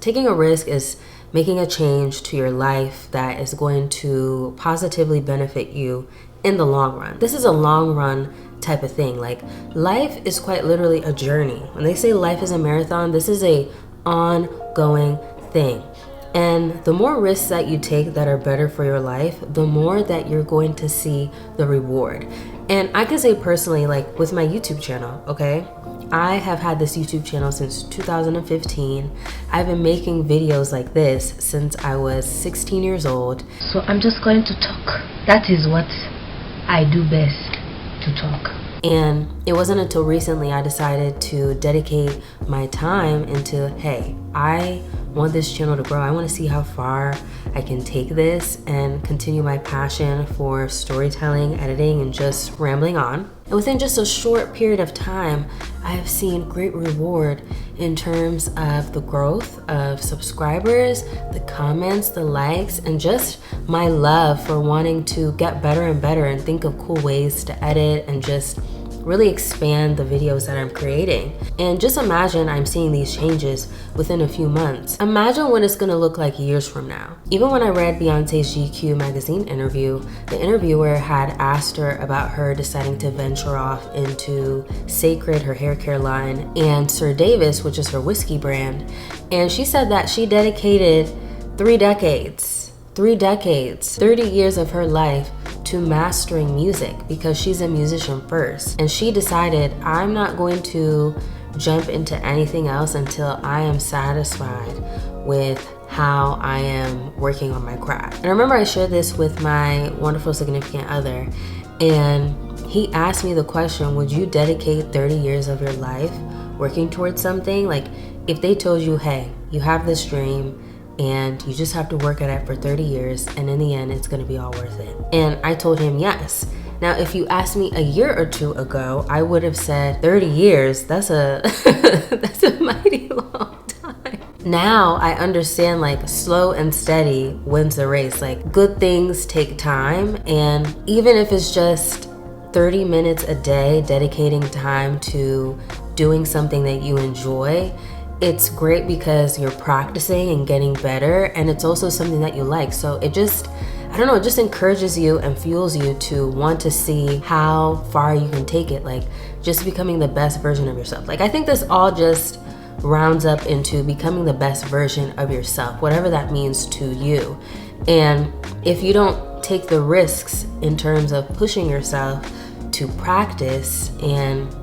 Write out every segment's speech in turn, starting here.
Taking a risk is making a change to your life that is going to positively benefit you in the long run. This is a long run type of thing. Like, life is quite literally a journey. When they say life is a marathon, this is a ongoing thing. And the more risks that you take that are better for your life, the more that you're going to see the reward. And I can say personally, like with my YouTube channel, okay? I have had this YouTube channel since 2015. I've been making videos like this since I was 16 years old. So I'm just going to talk. That is what I do best, to talk. And it wasn't until recently I decided to dedicate my time into, hey, I want this channel to grow. I want to see how far I can take this and continue my passion for storytelling, editing, and just rambling on. And within just a short period of time, I have seen great reward in terms of the growth of subscribers, the comments, the likes, and just my love for wanting to get better and better and think of cool ways to edit and just really expand the videos that I'm creating. And just imagine I'm seeing these changes within a few months. Imagine what it's gonna look like years from now. Even when I read Beyonce's GQ magazine interview, the interviewer had asked her about her deciding to venture off into Sacred, her hair care line, and Sir Davis, which is her whiskey brand. And she said that she dedicated 3 decades, 30 years of her life to mastering music because she's a musician first. And she decided, I'm not going to jump into anything else until I am satisfied with how I am working on my craft. And I remember I shared this with my wonderful significant other, and he asked me the question, would you dedicate 30 years of your life working towards something? Like, if they told you, hey, you have this dream and you just have to work at it for 30 years, and in the end, it's gonna be all worth it. And I told him yes. Now, if you asked me a year or two ago, I would have said 30 years, that's a mighty long time. Now I understand, like, slow and steady wins the race. Like, good things take time, and even if it's just 30 minutes a day, dedicating time to doing something that you enjoy, it's great because you're practicing and getting better, and it's also something that you like. So it just, I don't know, it just encourages you and fuels you to want to see how far you can take it, like just becoming the best version of yourself. Like, I think this all just rounds up into becoming the best version of yourself, whatever that means to you. And if you don't take the risks in terms of pushing yourself to practice and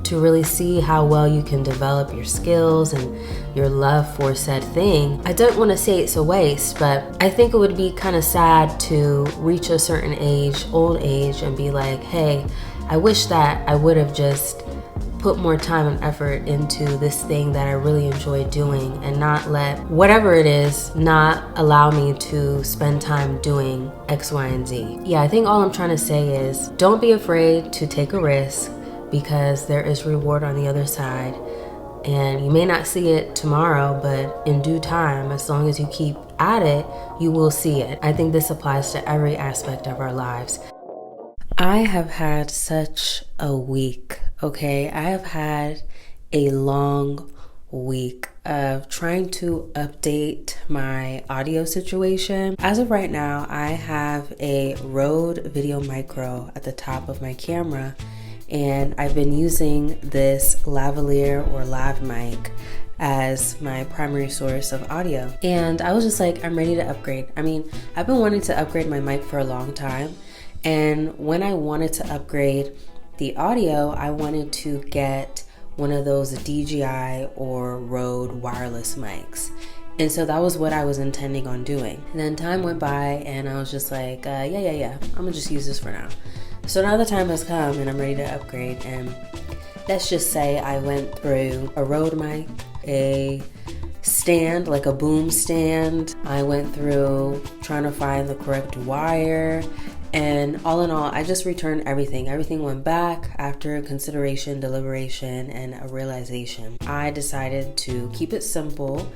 to really see how well you can develop your skills and your love for said thing, I don't want to say it's a waste, but I think it would be kind of sad to reach a certain age, old age, and be like, hey, I wish that I would have just put more time and effort into this thing that I really enjoy doing, and not let whatever it is not allow me to spend time doing X, Y, and Z. Yeah, I think all I'm trying to say is don't be afraid to take a risk, because there is reward on the other side. And you may not see it tomorrow, but in due time, as long as you keep at it, you will see it. I think this applies to every aspect of our lives. I have had such a week, okay? I have had a long week of trying to update my audio situation. As of right now, I have a Rode Video Micro at the top of my camera, and I've been using this lavalier or lav mic as my primary source of audio. And I was just like, I'm ready to upgrade. I mean, I've been wanting to upgrade my mic for a long time. And when I wanted to upgrade the audio, I wanted to get one of those DJI or Rode wireless mics. And so that was what I was intending on doing. And then time went by and I was just like, yeah, I'm gonna just use this for now. So now the time has come and I'm ready to upgrade, and let's just say I went through a Rode mic, a stand, like a boom stand. I went through trying to find the correct wire, and all in all, I just returned everything. Everything went back after consideration, deliberation, and a realization. I decided to keep it simple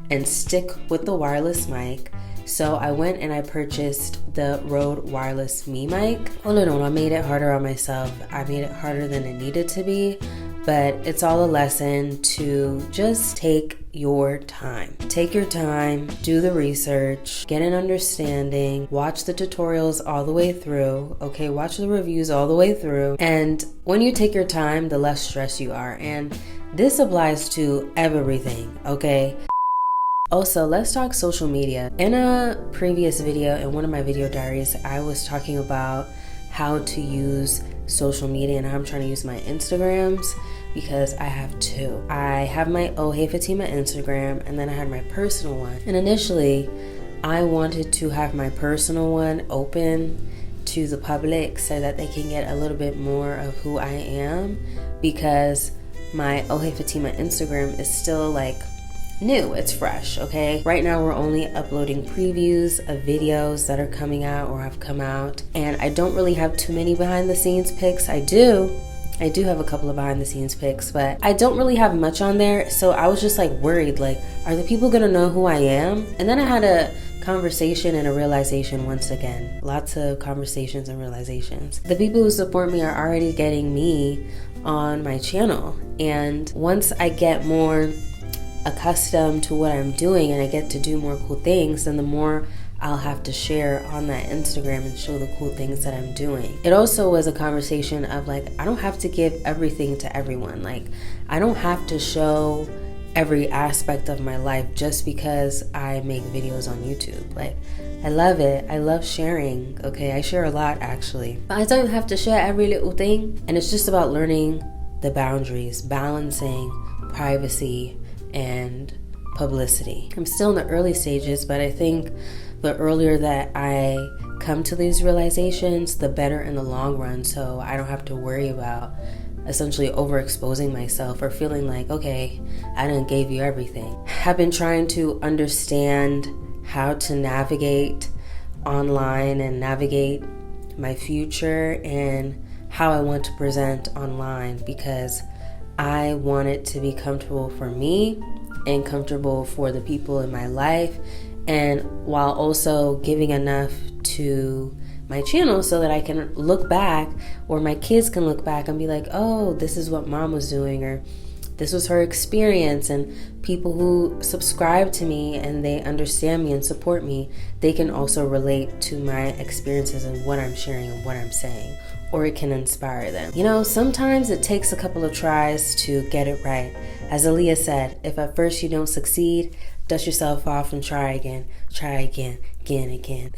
and stick with the wireless mic. So I went and I purchased the Rode Wireless Me mic. All in all, I made it harder on myself. I made it harder than it needed to be. but it's all a lesson to just take your time. Take your time, do the research, get an understanding, watch the tutorials all the way through, okay? Watch the reviews all the way through. And when you take your time, the less stressed you are. And this applies to everything, okay? Also, let's talk social media. In a previous video, in one of my video diaries, I was talking about how to use social media and how I'm trying to use my Instagrams, because I have two. I have my Oh Hey Fatima Instagram, and then I had my personal one. And initially, I wanted to have my personal one open to the public so that they can get a little bit more of who I am, because my Oh Hey Fatima Instagram is still like new, it's fresh, okay? Right now we're only uploading previews of videos that are coming out or have come out, and I don't really have too many behind the scenes pics. I do have a couple of behind the scenes pics, but I don't really have much on there. So I was just like worried, like, are the people gonna know who I am? And then I had a conversation and a realization once again. Lots of conversations and realizations. The people who support me are already getting me on my channel, and once I get more accustomed to what I'm doing and I get to do more cool things, then the more I'll have to share on that Instagram and show the cool things that I'm doing. It also was a conversation of like, I don't have to give everything to everyone. Like, I don't have to show every aspect of my life just because I make videos on YouTube. Like, I love it. I love sharing. Okay, I share a lot actually. But I don't have to share every little thing. And it's just about learning the boundaries, balancing privacy and publicity. I'm still in the early stages, but I think the earlier that I come to these realizations, the better in the long run, so I don't have to worry about essentially overexposing myself or feeling like, okay, I done gave you everything. I've been trying to understand how to navigate online and navigate my future and how I want to present online, because I want it to be comfortable for me and comfortable for the people in my life, and while also giving enough to my channel so that I can look back, or my kids can look back and be like, oh, this is what mom was doing, or this was her experience. And people who subscribe to me and they understand me and support me, they can also relate to my experiences and what I'm sharing and what I'm saying, or it can inspire them. You know, sometimes it takes a couple of tries to get it right. As Aaliyah said, if at first you don't succeed, dust yourself off and try again, again.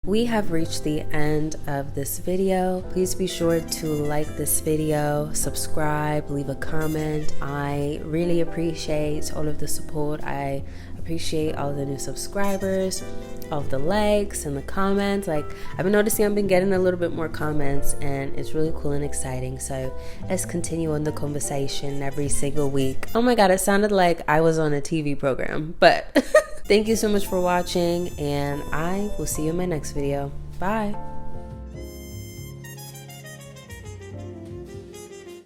We have reached the end of this video. Please be sure to like this video, subscribe, leave a comment. I really appreciate all of the support. I appreciate all of the new subscribers, all of the likes and the comments. Like, I've been noticing I've been getting a little bit more comments, and it's really cool and exciting. So let's continue on the conversation every single week. Oh my God, it sounded like I was on a TV program, but thank you so much for watching, and I will see you in my next video. Bye.